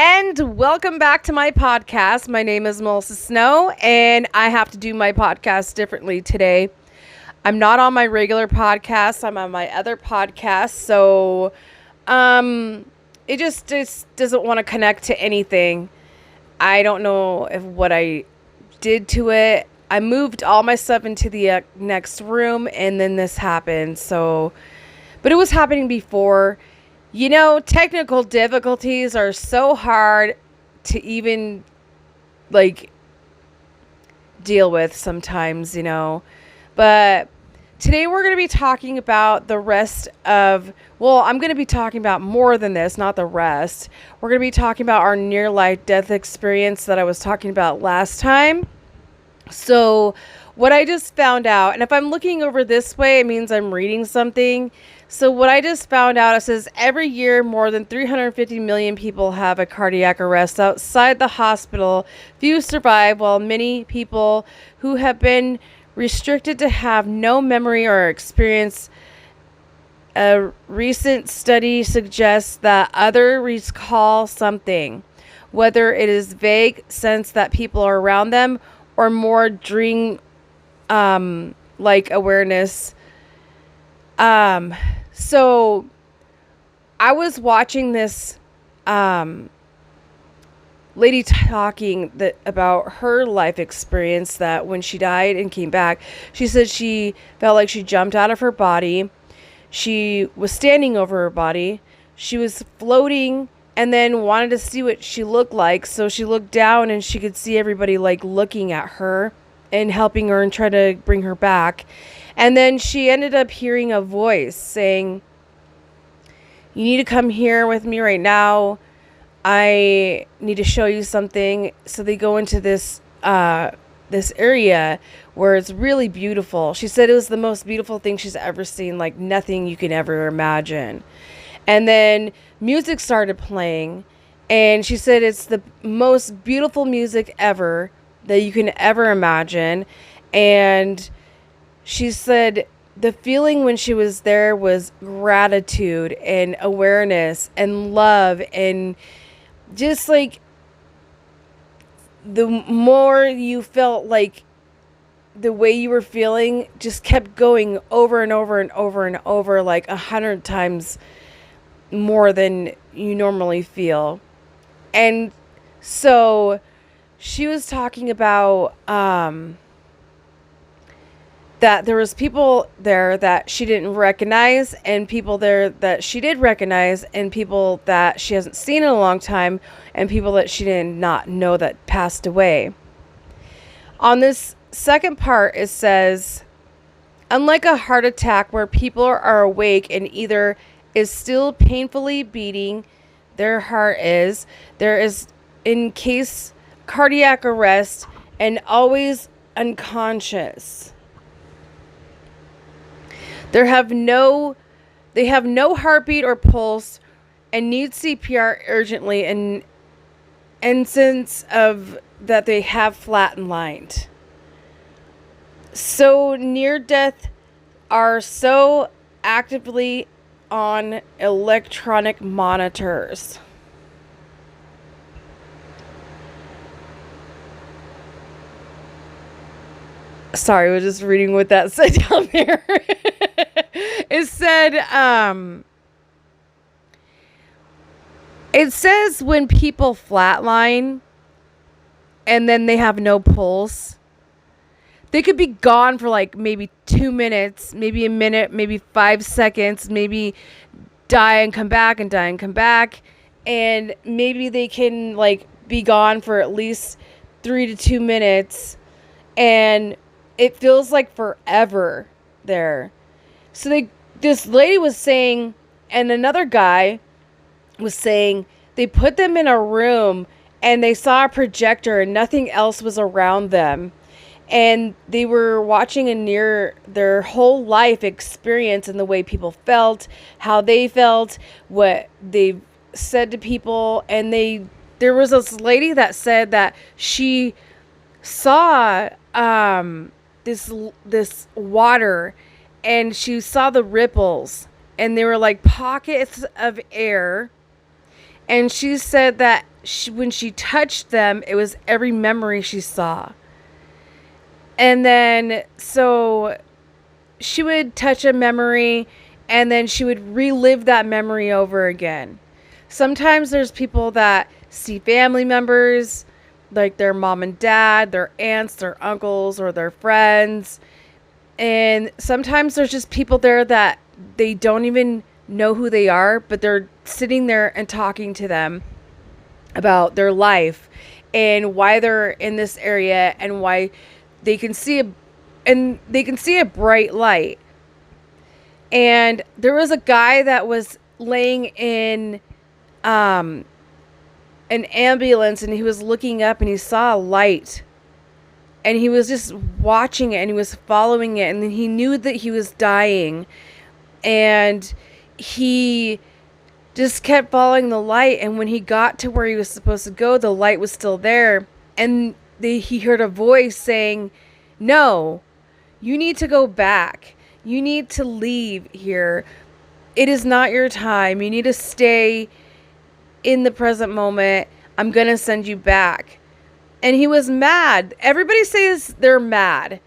and welcome back to my podcast. My name is Melissa Snow, and I have to do my podcast differently today. I'm not on my regular podcast. I'm on my other podcast, so it just doesn't want to connect to anything. I don't know if what I did to it. I moved all my stuff into the next room, and then this happened. But it was happening before. Technical difficulties are so hard to even deal with sometimes, But today we're going to be talking about the rest of, I'm going to be talking about more than this, not the rest. We're going to be talking about our near-life death experience that I was talking about last time. So what I just found out, and if I'm looking over this way, it means I'm reading something. So what I just found out, it says every year more than 350 million people have a cardiac arrest outside the hospital. Few survive, while many people who have been restricted to have no memory or experience. A recent study suggests that others recall something, whether it is vague sense that people are around them or more dream like awareness. So I was watching this lady talking about her life experience, that when she died and came back, she said she felt like she jumped out of her body. She was standing over her body. She was floating and then wanted to see what she looked like. So she looked down and she could see everybody looking at her and helping her and trying to bring her back. And then she ended up hearing a voice saying, "You need to come here with me right now. I need to show you something." So they go into this area where it's really beautiful. She said it was the most beautiful thing she's ever seen, like nothing you can ever imagine. And then music started playing, and she said it's the most beautiful music ever that you can ever imagine. And she said the feeling when she was there was gratitude and awareness and love, and just the more you felt the way you were feeling just kept going over and over and over and over, 100 times more than you normally feel. And so she was talking about that there was people there that she didn't recognize, and people there that she did recognize, and people that she hasn't seen in a long time, and people that she did not know that passed away. On this second part, it says, unlike a heart attack where people are awake and either is still painfully beating, their heart is, there is in case cardiac arrest and always unconscious. They have no heartbeat or pulse and need CPR urgently, and sense of that they have flatlined. So near death are so actively on electronic monitors. Sorry, I was just reading what that said down there. It says when people flatline and then they have no pulse, they could be gone for maybe 2 minutes, maybe a minute, maybe 5 seconds, maybe die and come back and die and come back. And maybe they can be gone for at least 3 to 2 minutes. And it feels like forever there. So this lady was saying, and another guy was saying, they put them in a room and they saw a projector and nothing else was around them. And they were watching their whole life experience and the way people felt, how they felt, what they said to people. And there was this lady that said that she saw this water, and she saw the ripples, and they were like pockets of air. And she said that when she touched them, it was every memory she saw. And then, so she would touch a memory and then she would relive that memory over again. Sometimes there's people that see family members, like their mom and dad, their aunts, their uncles, or their friends. And sometimes there's just people there that they don't even know who they are, but they're sitting there and talking to them about their life and why they're in this area and why they can see a bright light. And there was a guy that was laying in an ambulance, and he was looking up and he saw a light, and he was just watching it and he was following it, and then he knew that he was dying, and he just kept following the light. And when he got to where he was supposed to go, the light was still there, and he heard a voice saying, "No, you need to go back. You need to leave here. It is not your time. You need to stay in the present moment. I'm going to send you back." And he was mad. Everybody says they're mad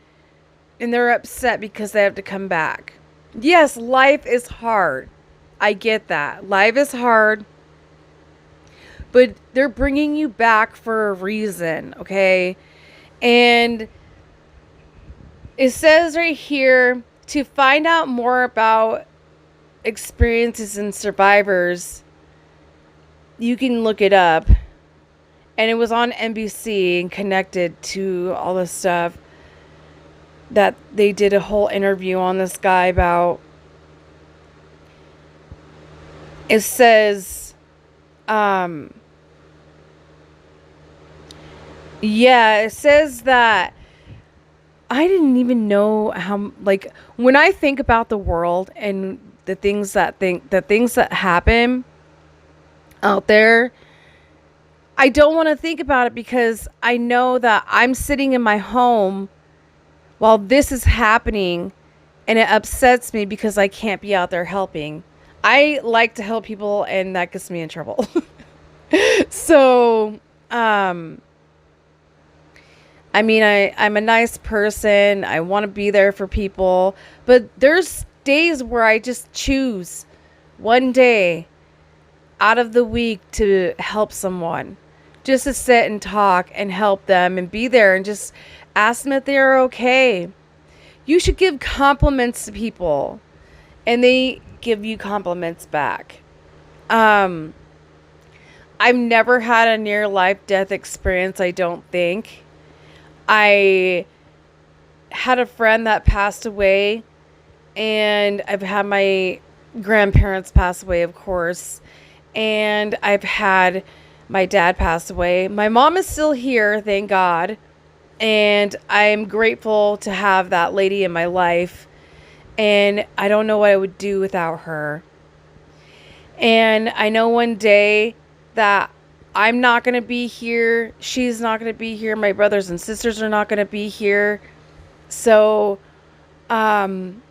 and they're upset because they have to come back. Yes, life is hard. I get that. Life is hard. But they're bringing you back for a reason, okay? And it says right here, to find out more about experiences and survivors, you can look it up. And it was on NBC and connected to all this stuff that they did a whole interview on this guy about. It says, it says that I didn't even know how, like, when I think about the world and the things that happen out there, I don't want to think about it because I know that I'm sitting in my home while this is happening, and it upsets me because I can't be out there helping. I like to help people, and that gets me in trouble. So, I'm a nice person. I want to be there for people, but there's days where I just choose one day out of the week to help someone, just to sit and talk and help them and be there and just ask them if they're okay. You should give compliments to people and they give you compliments back. I've never had a near life death experience, I don't think. I had a friend that passed away, and I've had my grandparents pass away, of course, and I've had my dad pass away. My mom is still here, thank God, and I'm grateful to have that lady in my life, and I don't know what I would do without her. And I know one day that I'm not going to be here. She's not going to be here. My brothers and sisters are not going to be here. So, and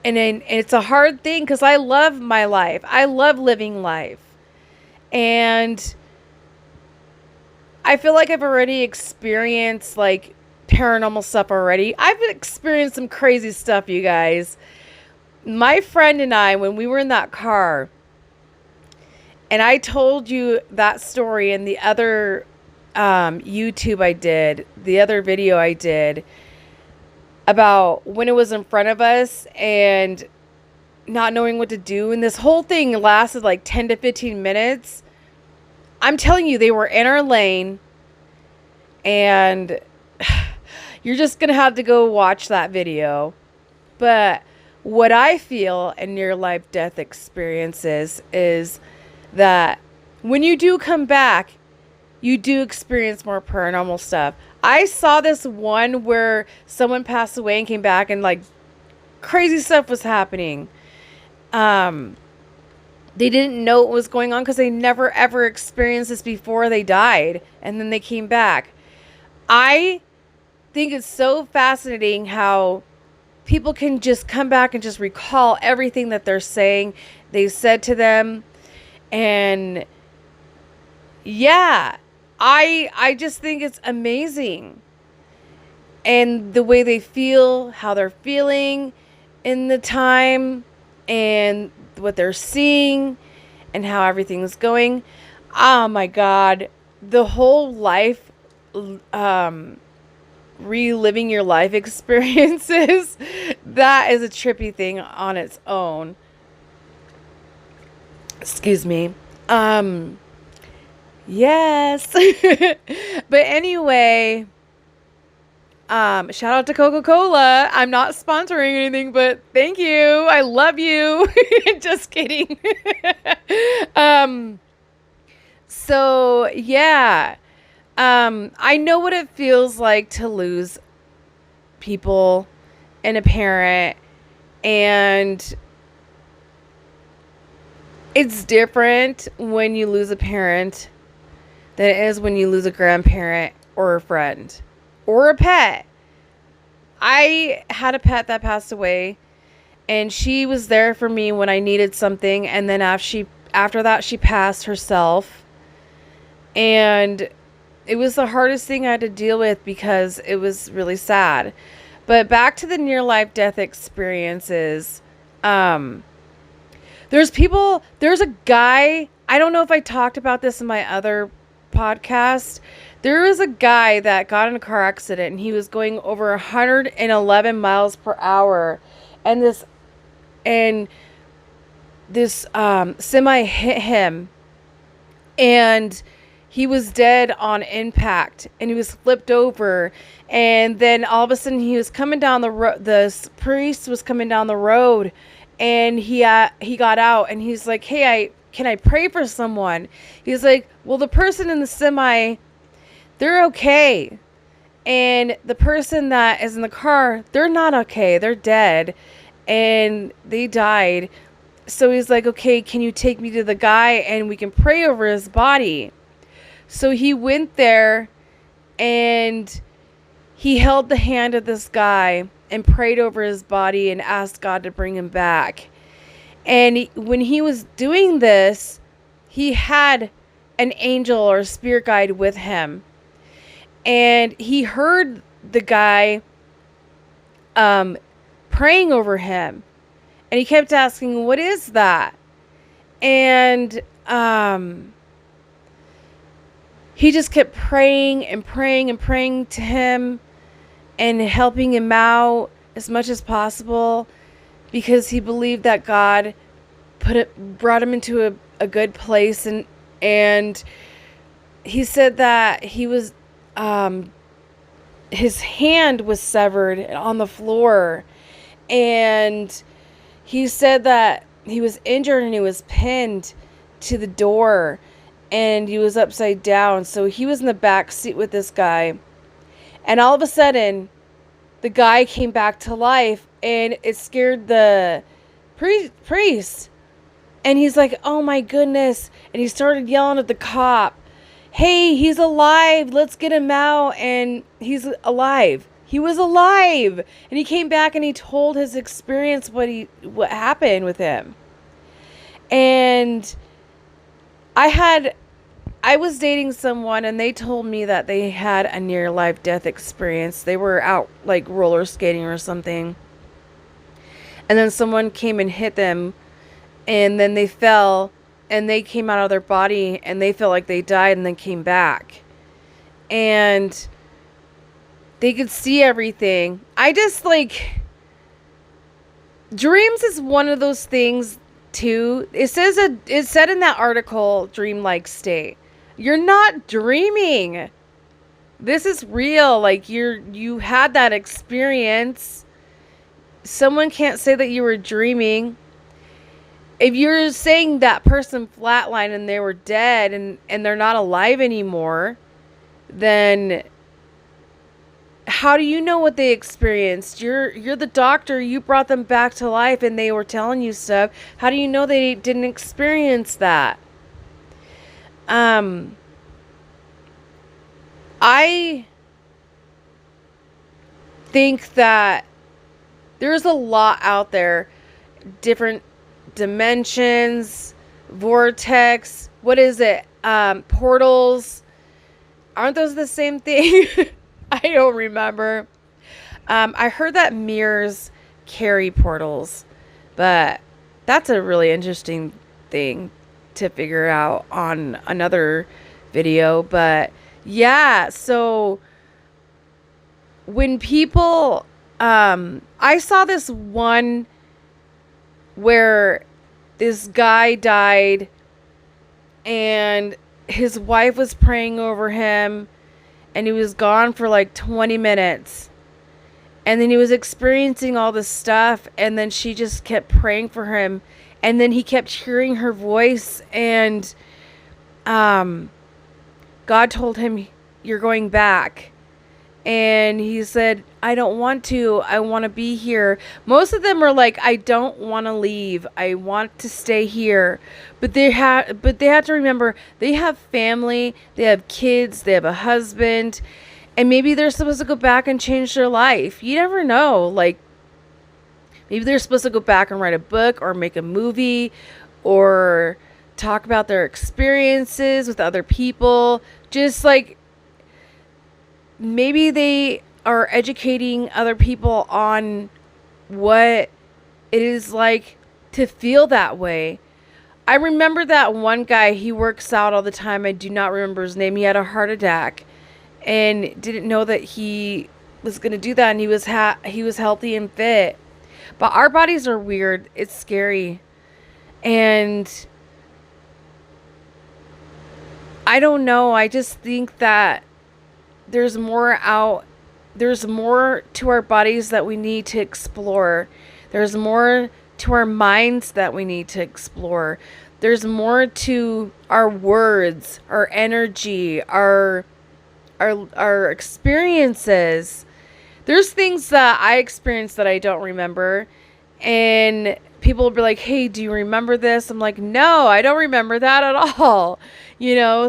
it's a hard thing because I love my life. I love living life. And I feel like I've already experienced like paranormal stuff already. I've experienced some crazy stuff, you guys. My friend and I, when we were in that car, and I told you that story in the other YouTube I did, the other video I did, about when it was in front of us and not knowing what to do. And this whole thing lasted like 10 to 15 minutes. I'm telling you, they were in our lane. And you're just going to have to go watch that video. But what I feel in near-life death experiences is that when you do come back, you do experience more paranormal stuff. I saw this one where someone passed away and came back and like crazy stuff was happening. They didn't know what was going on because they never ever experienced this before they died, and then they came back. I think it's so fascinating how people can just come back and just recall everything that they're saying they said to them. And Yeah. I just think it's amazing. And the way they feel, how they're feeling in the time, and what they're seeing, and how everything's going. Oh my God. The whole life, reliving your life experiences, that is a trippy thing on its own. Excuse me. Yes. But anyway, shout out to Coca-Cola. I'm not sponsoring anything, but thank you. I love you. Just kidding. um, so yeah. I know what it feels like to lose people and a parent, and it's different when you lose a parent than it is when you lose a grandparent or a friend or a pet. I had a pet that passed away, and she was there for me when I needed something, and then after that she passed herself. And it was the hardest thing I had to deal with because it was really sad. But back to the near life death experiences. There's a guy, I don't know if I talked about this in my other podcast. There was a guy that got in a car accident, and he was going over 111 miles per hour. And this semi hit him, and he was dead on impact, and he was flipped over. And then all of a sudden he was coming down the road. The priest was coming down the road, and he got out, and he's like, "Hey, can I pray for someone?" He's like, "Well, the person in the semi, they're okay. And the person that is in the car, they're not okay. They're dead, and they died." So he's like, "Okay, can you take me to the guy and we can pray over his body?" So he went there, and he held the hand of this guy and prayed over his body and asked God to bring him back. And when he was doing this, he had an angel or a spirit guide with him. And he heard the guy praying over him. And he kept asking, "What is that?" And he just kept praying and praying and praying to him and helping him out as much as possible, because he believed that God brought him into a good place. And he said that he was his hand was severed on the floor, and he said that he was injured and he was pinned to the door, and he was upside down. So he was in the back seat with this guy. And all of a sudden, the guy came back to life, and it scared the priest. And he's like, "Oh my goodness." And he started yelling at the cop, "Hey, he's alive. Let's get him out." And he's alive. He was alive. And he came back and he told his experience, what happened with him. And I was dating someone, and they told me that they had a near life death experience. They were out like roller skating or something, and then someone came and hit them, and then they fell, and they came out of their body, and they felt like they died and then came back, and they could see everything. I just dreams is one of those things too. It said in that article, dreamlike state. You're not dreaming. This is real. Like, you had that experience. Someone can't say that you were dreaming. If you're saying that person flatlined and they were dead and they're not alive anymore, then how do you know what they experienced? You're the doctor. You brought them back to life and they were telling you stuff. How do you know they didn't experience that? I think that there's a lot out there. Different dimensions, vortex. What is it? portals. Aren't those the same thing? I don't remember. I heard that mirrors carry portals, but that's a really interesting thing to figure out on another video. But yeah, so when people, I saw this one where this guy died and his wife was praying over him and he was gone for like 20 minutes. And then he was experiencing all this stuff, and then she just kept praying for him, and then he kept hearing her voice, and God told him, "You're going back." And he said, "I don't want to. I want to be here." Most of them are like, "I don't want to leave. I want to stay here." But they have to remember they have family, they have kids, they have a husband. And maybe they're supposed to go back and change their life. You never know. Like, maybe they're supposed to go back and write a book or make a movie or talk about their experiences with other people. Just like, maybe they are educating other people on what it is like to feel that way. I remember that one guy, he works out all the time. I do not remember his name. He had a heart attack and didn't know that he was going to do that, and he was healthy and fit. But our bodies are weird. It's scary. And I don't know. I just think that there's more to our bodies that we need to explore. There's more to our minds that we need to explore. There's more to our words, our energy, our experiences. There's things that I experienced that I don't remember, and people will be like, "Hey, do you remember this?" I'm like, "No, I don't remember that at all."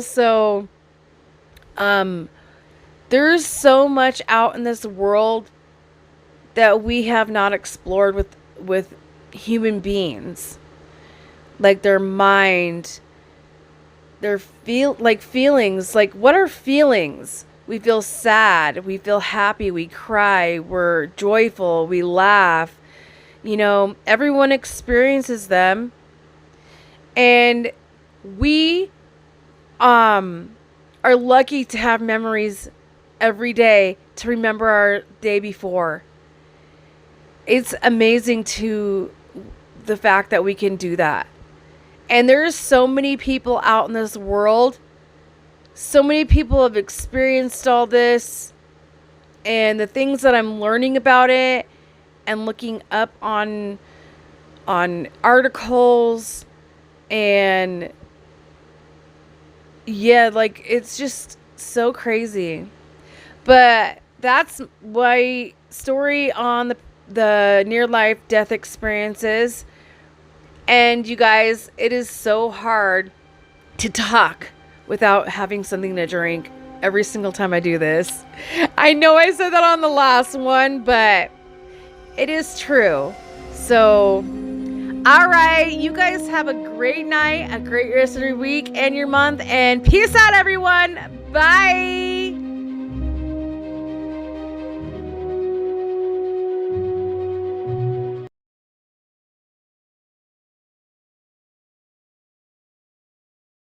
So there's so much out in this world that we have not explored with human beings, like their mind, their feelings. Like, what are feelings? We feel sad, we feel happy, we cry, we're joyful, we laugh. Everyone experiences them, and we are lucky to have memories every day to remember our day before. It's amazing to the fact that we can do that. And there's so many people out in this world. So many people have experienced all this, and the things that I'm learning about it and looking up on articles, and yeah, like, it's just so crazy. But that's my story on the near-life death experiences. And you guys, it is so hard to talk without having something to drink every single time I do this. I know I said that on the last one, but it is true. So, all right, you guys have a great night, a great rest of your week and your month, and peace out, everyone. Bye.